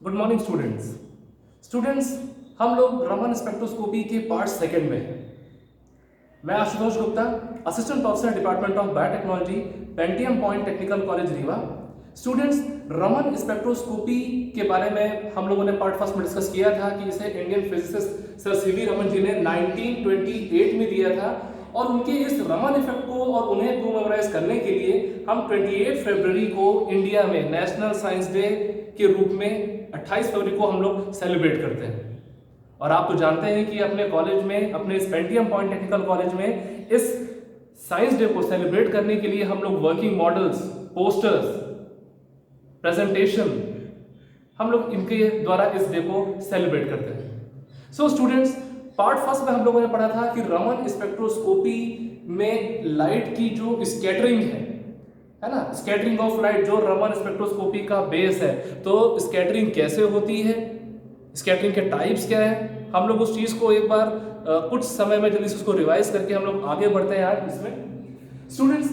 Good morning students हम लोग Raman spectroscopy के पार्ट सेकंड में हैं। मैं Ashutosh Gupta, assistant professor department of biotechnology, Pentium point technical college Rewa. Students, Raman spectroscopy के बारे में हम लोगों ने पार्ट फर्स्ट में डिस्कस किया था कि इसे Indian physicist sir CV Raman ji ने 1928 में दिया था और उनके इस रमन इफेक्ट को और उन्हें मेमोराइज करने के लिए हम 28 फरवरी को इंडिया में नेशनल साइंस डे के रूप में 28 फरवरी को हम लोग सेलिब्रेट करते हैं। और आप तो जानते हैं कि अपने कॉलेज में, अपने इस पेंटियम पॉइंट टेक्निकल कॉलेज में इस साइंस डे को सेलिब्रेट करने के लिए हम लोग वर्किंग मॉडल्स, पोस्टर्स, प्रेजेंटेशन, हम लोग इनके द्वारा इस डे को सेलिब्रेट करते हैं। सो स्टूडेंट्स, पार्ट फर्स्ट में हम लोगों ने पढ़ा था कि रमन स्पेक्ट्रोस्कोपी में लाइट की जो स्कैटरिंग है ना, स्कैटरिंग ऑफ लाइट जो रमन स्पेक्ट्रोस्कोपी का बेस है, तो स्कैटरिंग कैसे होती है, स्कैटरिंग के टाइप्स क्या है, हम लोग उस चीज को एक बार कुछ समय में जल्दी से उसको रिवाइज करके हम लोग आगे बढ़ते हैं आज इसमें। स्टूडेंट्स,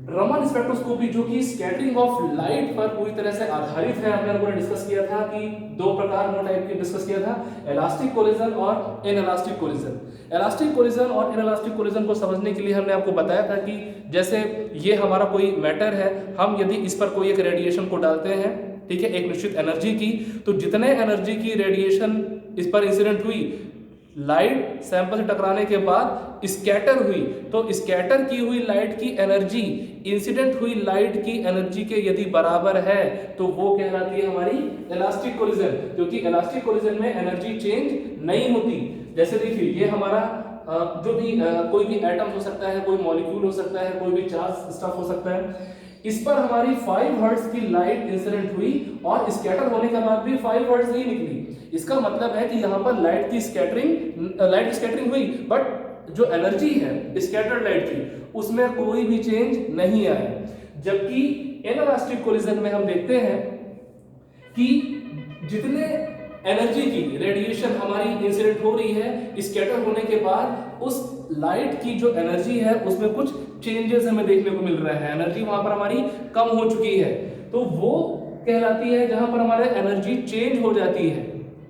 रमन स्पेक्ट्रोस्कोपी जो कि स्कैटरिंग ऑफ लाइट पर पूरी तरह से आधारित है, हमने लोगों ने डिस्कस किया था कि दो टाइप की डिस्कस किया था, इलास्टिक कोलिजन और इनइलास्टिक कोलिजन। इलास्टिक कोलिजन और इनइलास्टिक कोलिजन को समझने के लिए हमने आपको बताया था कि जैसे ये हमारा कोई मैटर है, हम यदि इस पर कोई एक रेडिएशन को डालते हैं, ठीक है, एक निश्चित एनर्जी की, तो जितने एनर्जी की रेडिएशन इस पर इंसिडेंट हुई, लाइट सैंपल से टकराने के बाद स्कैटर हुई, तो स्कैटर की हुई लाइट की एनर्जी इंसिडेंट हुई लाइट की एनर्जी के यदि बराबर है तो वो कहलाती है हमारी इलास्टिक कोलिजन, क्योंकि इलास्टिक कोलिजन में एनर्जी चेंज नहीं होती। जैसे देखिए, ये हमारा जो भी कोई भी एटम हो सकता है, कोई मॉलिक्यूल हो सकता है, कोई भी चार्ज स्टफ हो सकता है, इस पर हमारी 5 हर्ट्ज की लाइट इंसिडेंट हुई और स्कैटर होने के बाद भी 5 हर्ट्ज नहीं निकली। इसका मतलब है कि यहाँ पर लाइट की स्कैटरिंग हुई, बट जो एनर्जी है स्कैटर्ड लाइट की, उसमें कोई भी चेंज नहीं आया। जबकि इनइलास्टिक कोलिजन में हम देखते हैं कि जितने एनर्जी की रेडिएशन हमारी इंसिडेंट हो रही है, स्कैटर होने के बाद उस लाइट की जो एनर्जी है उसमें कुछ चेंजेस हमें देखने को मिल रहा है, एनर्जी वहां पर हमारी कम हो चुकी है, तो वो कहलाती है जहां पर हमारे एनर्जी चेंज हो जाती है,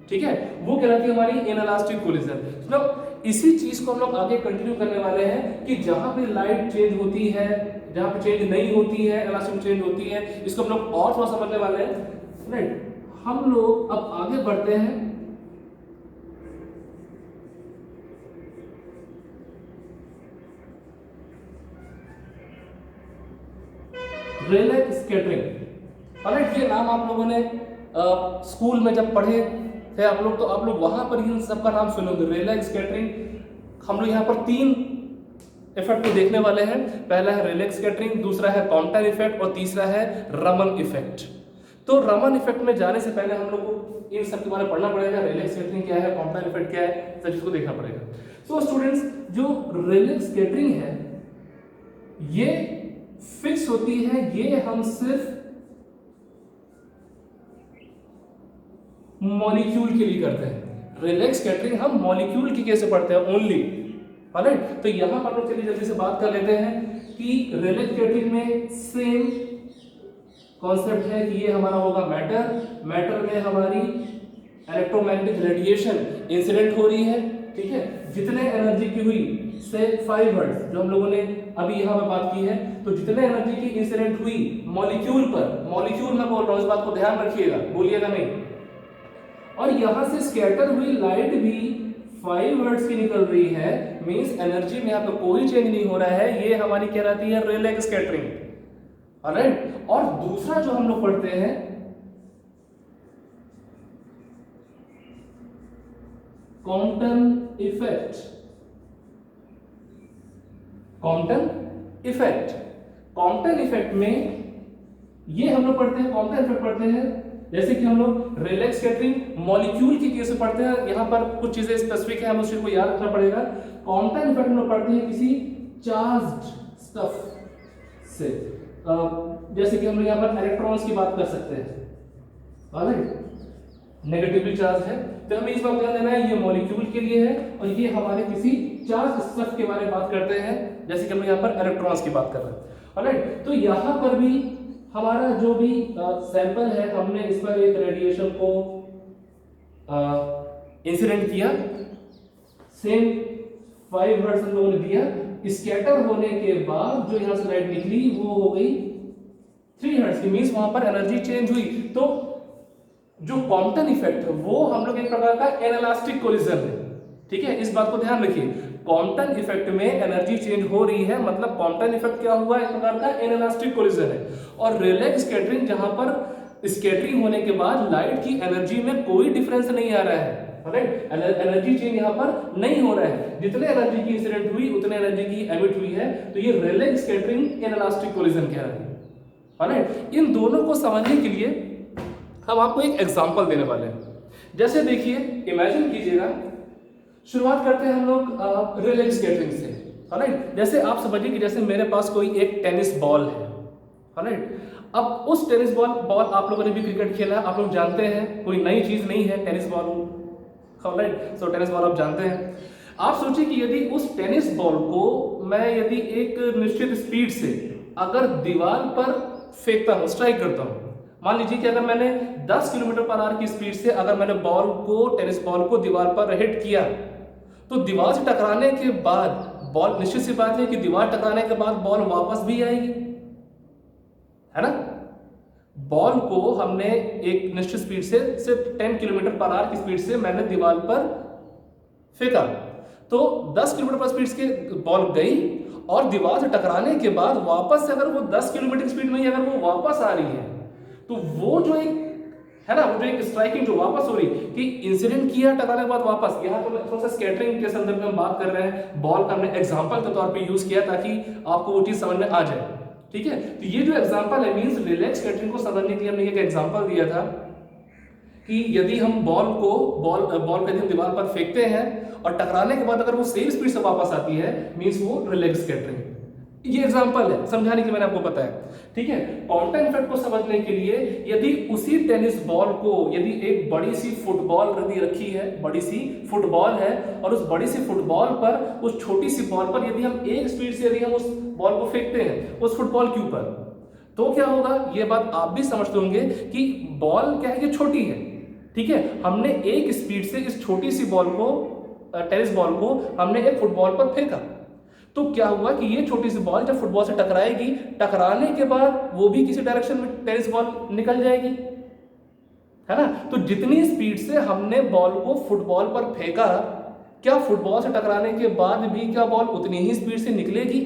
ठीक है, वो कहलाती है हमारी इनइलास्टिक कोलिजन। तो इसी चीज को हम लोग आगे कंटिन्यू करने वाले हैं कि जहां पे लाइट चेंज होती है, जहां पे चेंज नहीं होती है, इलास्टिक चेंज होती है, इसको हम लोग और थोड़ा समझने वाले हैं, राइट। हम लोग अब आगे बढ़ते हैं रेले स्कैटरिंग। ऑलराइट, ये नाम आप लोगों ने स्कूल में जब पढ़े थे आप लोग, तो आप लोग वहां पर ही इन सबका नाम सुनोगे, रेले स्कैटरिंग। हम लोग यहाँ पर 3 इफेक्ट को देखने वाले हैं। पहला है रेले स्कैटरिंग, दूसरा है कॉम्पटन इफेक्ट और तीसरा है रमन इफेक्ट। तो रमन इफेक्ट में जाने से पहले हम लोग को इन सब के बारे में पढ़ना पड़ेगा, रेले स्कैटरिंग क्या है, कॉम्पटन इफेक्ट क्या है, सब चीज को देखना पड़ेगा। सो स्टूडेंट्स, जो रेले स्कैटरिंग है ये फिक्स होती है, ये हम सिर्फ मॉलिक्यूल के लिए करते हैं। रेले स्कैटरिंग हम मॉलिक्यूल के केस से पढ़ते हैं ओनली, ऑलराइट। तो यहां पर लोग चलिए जल्दी से बात कर लेते हैं कि रेले स्कैटरिंग में सेम कॉन्सेप्ट है कि ये हमारा होगा मैटर में हमारी इलेक्ट्रोमैग्नेटिक रेडिएशन इंसिडेंट हो रही है, ठीक है, जितने एनर्जी की हुई से 5 हर्ट्ज जो हम लोगों ने अभी यहां पे बात की है, तो जितने एनर्जी की इंसिडेंट हुई मॉलिक्यूल पर, मॉलिक्यूल में बोल रहा हूं, इस बात को ध्यान रखिएगा, बोलिएगा नहीं, और यहां से स्कैटर हुई लाइट भी 5 हर्ट्ज की निकल रही है, मींस एनर्जी में यहाँ पे कोई चेंज नहीं हो रहा है, ये हमारी कहलाती है रेले स्कैटरिंग, ऑलराइट। और दूसरा जो हम लोग पढ़ते हैं कॉम्पटन इफेक्ट। कॉम्पटन इफेक्ट में ये हम लोग पढ़ते हैं, कॉम्पटन इफेक्ट पढ़ते हैं, जैसे कि हम लोग रेले स्कैटरिंग मॉलिक्यूल के केस में पढ़ते हैं, यहां पर कुछ चीजें स्पेसिफिक है, हमें उस चीज को याद रखना पड़ेगा। कॉम्पटन इफेक्ट हम लोग पढ़ते हैं किसी चार्ज्ड स्टफ से, जैसे कि हम लोग यहाँ पर इलेक्ट्रॉन्स की बात कर सकते हैं, ऑलराइट, नेगेटिवली चार्ज है, तो हमें इस बात ध्यान देना है ये मॉलिक्यूल के लिए है और ये हमारे किसी चार्ज स्टफ के बारे में बात करते हैं, जैसे कि हम यहाँ पर इलेक्ट्रॉन्स की बात कर रहे हैं, ऑलराइट। तो यहाँ पर भी हमारा जो भी सैंपल है, हमने इस पर एक रेडिएशन को इंसिडेंट किया, सेम 5 हर्ट्ज हम लोगों ने दिया। स्कैटर होने के बाद जो यहां से लाइट निकली वो हो गई 3 हर्ट्ज की, मींस वहां पर एनर्जी चेंज हुई। तो जो कॉम्पटन इफेक्ट है वो हम लोग एक प्रकार का इनइलास्टिक कोलिजन है, ठीक है, इस बात को ध्यान रखिए। कॉम्पटन इफेक्ट में एनर्जी चेंज हो रही है, मतलब कॉम्पटन इफेक्ट क्या हुआ, एक प्रकार का इनइलास्टिक कोलिजन है। और रेले स्कैटरिंग, जहां पर स्कैटरिंग होने के बाद लाइट की एनर्जी में कोई डिफरेंस नहीं आ रहा है, राइट, एनर्जी चेंज यहाँ पर नहीं हो रहा है, जितने एनर्जी की इंसिडेंट हुई उतने एनर्जी की एमिट हुई है। तो ये रेले स्कैटरिंग इनइलास्टिक कोलिजन कह रहे हैं, राइट। इन दोनों को समझने के लिए हम आपको एक एग्जांपल देने वाले हैं। जैसे देखिए, इमेजिन कीजिएगा, शुरुआत करते हैं हम लोग रेले स्कैटरिंग से, राइट। जैसे आप समझिए कि जैसे मेरे पास कोई एक टेनिस बॉल है, राइट। अब उस टेनिस बॉल आप लोगों ने भी क्रिकेट खेला, आप लोग जानते हैं, कोई नई चीज नहीं है टेनिस बॉल, राइट। सो टेनिस बॉल आप जानते हैं। आप सोचिए कि यदि उस टेनिस बॉल को मैं यदि एक निश्चित स्पीड से अगर दीवार पर फेंकता हूं, स्ट्राइक करता हूं, मान लीजिए कि अगर मैंने 10 किलोमीटर पर आवर की स्पीड से अगर मैंने टेनिस बॉल को दीवार पर हिट किया, तो दीवार से टकराने के बाद बॉल, निश्चित सी बात है कि दीवार टकराने के बाद बॉल वापस भी आएगी, है ना। बॉल को हमने एक निश्चित स्पीड से सिर्फ 10 किलोमीटर पर आवर की स्पीड से मैंने दीवार पर फेंका, तो 10 किलोमीटर पर स्पीड से बॉल गई और दीवार से टकराने के बाद वापस से अगर वो 10 किलोमीटर की स्पीड में ही अगर वो वापस आ रही है, तो वो जो एक है ना, वो जो एक स्ट्राइकिंग जो वापस हो रही कि इंसिडेंट किया टकराने के बाद वापस, यहाँ तो थोड़ा सा स्कैटरिंग के संदर्भ में हम बात कर रहे हैं, बॉल का हमने एग्जांपल के तौर पे यूज किया ताकि आपको वो चीज समझ में आ जाए, ठीक है। तो ये जो एग्जांपल है, मींस रेले स्कैटरिंग को समझने के लिए हमने एक एग्जांपल दिया था कि यदि हम बॉल को यदि हम दीवार पर फेंकते हैं और टकराने के बाद अगर वो सेम स्पीड से वापस आती है, मींस वो रेले स्कैटरिंग। ये एग्जांपल है समझाने के, मैंने आपको बताया, ठीक है। कॉम्पटन इफेक्ट को समझने के लिए यदि उसी टेनिस बॉल को यदि एक बड़ी सी फुटबॉल यदि रखी है, बड़ी सी फुटबॉल है, और उस बड़ी सी फुटबॉल पर, उस छोटी सी बॉल पर यदि हम एक स्पीड से यदि हम उस बॉल को फेंकते हैं उस फुटबॉल के ऊपर, तो क्या होगा, ये बात आप भी समझते होंगे कि बॉल क्या है कि छोटी है, ठीक है। हमने एक स्पीड से इस छोटी सी बॉल को, टेनिस बॉल को हमने एक फुटबॉल पर फेंका, तो क्या हुआ कि ये छोटी सी बॉल जब फुटबॉल से टकराएगी, टकराने के बाद वो भी किसी डायरेक्शन में टेनिस बॉल निकल जाएगी, है ना। तो जितनी स्पीड से हमने बॉल को फुटबॉल पर फेंका, क्या फुटबॉल से टकराने के बाद भी क्या बॉल उतनी ही स्पीड से निकलेगी?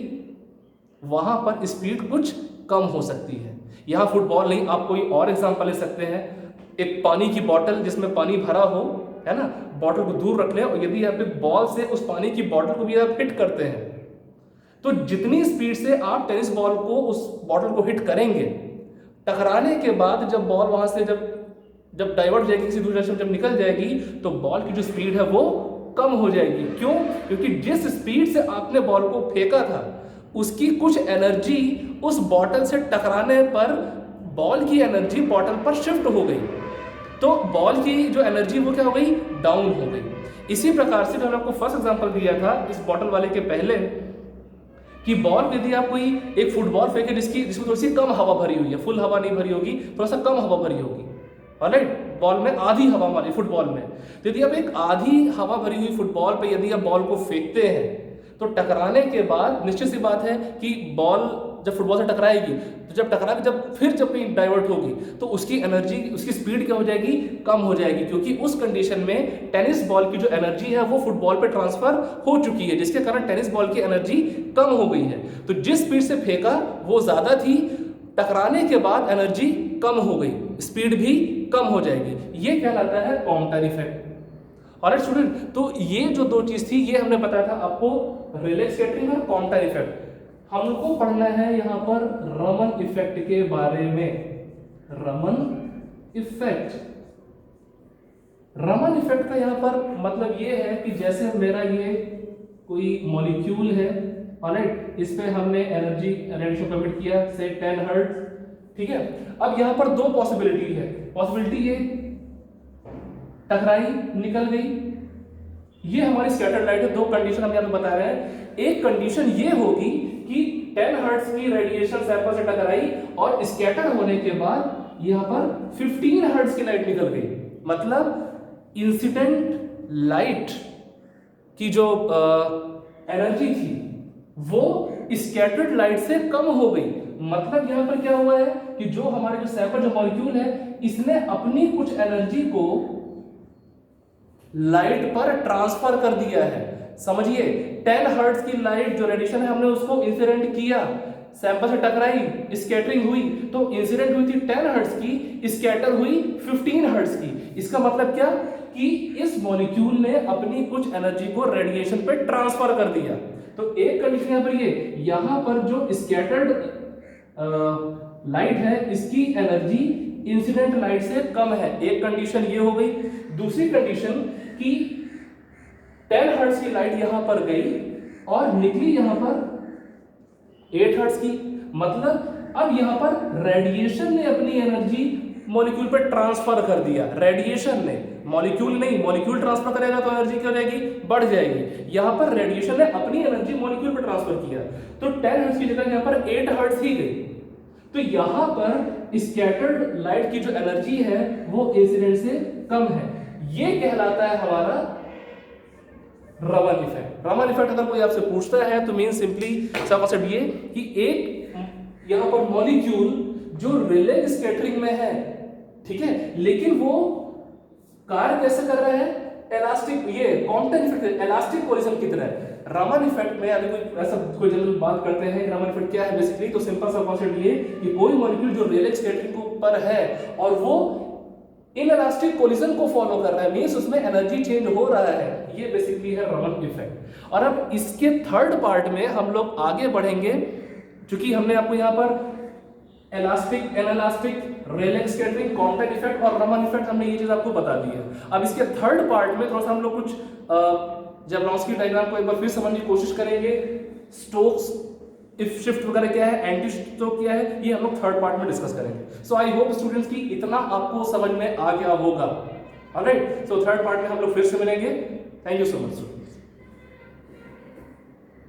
वहां पर स्पीड कुछ कम हो सकती है। यहां फुटबॉल नहीं, आप कोई और एग्जांपल ले सकते हैं, एक पानी की बोतल जिसमें पानी भरा हो, है ना, बॉटल को दूर रख लें और यदि आप एक बॉल से उस पानी की बॉटल को भी आप हिट करते हैं, तो जितनी स्पीड से आप टेनिस बॉल को उस बॉटल को हिट करेंगे, टकराने के बाद जब बॉल वहां से जब डाइवर्ट जाएगी, किसी दूसरे डायरेक्शन जब निकल जाएगी, तो बॉल की जो स्पीड है वो कम हो जाएगी। क्यों? क्योंकि जिस स्पीड से आपने बॉल को फेंका था उसकी कुछ एनर्जी उस बॉटल से टकराने पर बॉल की एनर्जी बॉटल पर शिफ्ट हो गई, तो बॉल की जो एनर्जी वो क्या हो गई, डाउन हो गई। इसी प्रकार से मैंने आपको फर्स्ट एग्जांपल दिया था इस बॉटल वाले के पहले कि बॉल यदि आप कोई एक फुटबॉल फेंके जिसमें थोड़ी सी कम हवा भरी हुई है, फुल हवा नहीं भरी होगी, थोड़ा सा कम हवा भरी होगी, ऑलराइट, बॉल में आधी हवा वाली फुटबॉल में, तो यदि आप एक आधी हवा भरी हुई फुटबॉल पे यदि आप बॉल को फेंकते हैं, तो टकराने के बाद निश्चित सी बात है कि बॉल जब फुटबॉल से टकराएगी, तो जब टकरा के जब कहीं डाइवर्ट होगी, तो उसकी एनर्जी, उसकी स्पीड क्या हो जाएगी, कम हो जाएगी, क्योंकि उस कंडीशन में टेनिस बॉल की जो एनर्जी है वो फुटबॉल पे ट्रांसफर हो चुकी है, जिसके कारण टेनिस बॉल की एनर्जी कम हो गई है। तो जिस स्पीड से फेंका वो ज्यादा थी, टकराने के बाद एनर्जी कम हो गई, स्पीड भी कम हो जाएगी। ये कहलाता है कॉम्पटन इफेक्ट। ऑलराइट स्टूडेंट, तो ये जो दो चीज थी ये हमने बताया था आपको, रेले स्कैटरिंग और कॉम्पटन इफेक्ट। हमको पढ़ना है यहाँ पर रमन इफेक्ट के बारे में। रमन इफेक्ट, रमन इफेक्ट का यहाँ पर मतलब ये है कि जैसे मेरा ये कोई मॉलिक्यूल है, ऑलराइट, इस पे हमने एनर्जी रेडिएशन कमिट किया से 10 हर्ट्ज, ठीक है। अब यहाँ पर दो पॉसिबिलिटी है, पॉसिबिलिटी ये टकराई, निकल गई, ये हमारी स्कैटर्ड लाइट है। दो कंडीशन हम यहाँ पे बता रहे हैं। एक कंडीशन ये होगी कि 10 हर्ट्ज की रेडिएशन सैंपल से टकराई और स्कैटर होने के बाद यहां पर 15 हर्ट्ज की लाइट निकल गई। मतलब इंसिडेंट लाइट की जो एनर्जी थी वो स्कैटर्ड लाइट से कम हो गई। मतलब यहां पर क्या हुआ है कि जो हमारे जो सैंपल जो मॉलिक्यूल है इसने अपनी कुछ एनर्जी को लाइट पर ट्रांसफर कर दिया है। समझिए 10 हर्ट्ज की लाइट जो रेडिएशन है हमने उसको इंसिडेंट किया, सैंपल से टकराई, स्कैटरिंग हुई, तो इंसिडेंट हुई थी 10 हर्ट्ज की, स्कैटर हुई 15 हर्ट्ज की। इसका मतलब क्या कि इस मॉलिक्यूल ने अपनी कुछ एनर्जी को रेडिएशन पे ट्रांसफर कर दिया। तो एक कंडीशन यहां पर ये, यहां पर जो स्कैटर्ड लाइट है इसकी एनर्जी इंसिडेंट लाइट से कम है, एक कंडीशन ये हो गई। दूसरी कंडीशन कि 10 हर्ट्ज की लाइट यहां पर गई और निकली यहां पर 8 हर्ट्ज की। मतलब अब यहां पर रेडिएशन ने अपनी एनर्जी मॉलिक्यूल पे ट्रांसफर कर दिया। रेडिएशन ने, मॉलिक्यूल नहीं, मॉलिक्यूल ट्रांसफर करेगा तो एनर्जी क्या हो जाएगी, बढ़ जाएगी। यहां पर रेडिएशन ने अपनी एनर्जी मॉलिक्यूल पे ट्रांसफर किया तो 10 हर्ट्ज की जगह यहां पर 8 हर्ट्ज ही गई। तो यहां पर स्कैटर्ड लाइट की जो एनर्जी है वो इंसिडेंट से कम है। ये कहलाता है हमारा रमन इफेक्ट। रमन इफेक्ट अगर कोई आपसे पूछता है तो मीन सिंपली इसका कॉन्सेप्ट ये कि एक यहां पर मॉलिक्यूल जो रिले स्कैटरिंग में है, ठीक है, लेकिन वो कार्य कैसे कर रहा है, इलास्टिक, ये कॉम्पटन इफेक्ट, इलास्टिक कोलिजन की तरह। रमन इफेक्ट में अगर कोई ऐसा कोई जनरल बात करते हैं कि रमन इफेक्ट क्या है बेसिकली, तो सिंपल सा कॉन्सेप्ट ये कि कोई मॉलिक्यूल जो रिले स्कैटरिंग के ऊपर है और वो इनइलास्टिक कोलिजन को फॉलो कर रहा है, मींस उसमें एनर्जी चेंज हो रहा है, ये बेसिकली है रमन इफेक्ट। और अब इसके थर्ड पार्ट में हम लोग आगे बढ़ेंगे, क्योंकि हमने आपको यहाँ पर इलास्टिक, इनइलास्टिक, रेले स्कैटरिंग, कॉम्पैक्ट इफेक्ट और रमन इफेक्ट हमने ये चीज आपको बता दी है। अब इसके थर्ड पार्ट में थोड़ा सा हम लोग कुछ जैवलॉन्स्की डायग्राम को एक बार फिर समझने की कोशिश करेंगे। स्टोक्स इफ शिफ्ट वगैरह क्या है, एंटी स्टोक क्या है, ये हम लोग थर्ड पार्ट में डिस्कस करेंगे। सो आई होप स्टूडेंट्स की इतना आपको समझ में आ गया होगा। ऑलराइट, सो थर्ड पार्ट में हम लोग फिर से मिलेंगे। Thank you so much.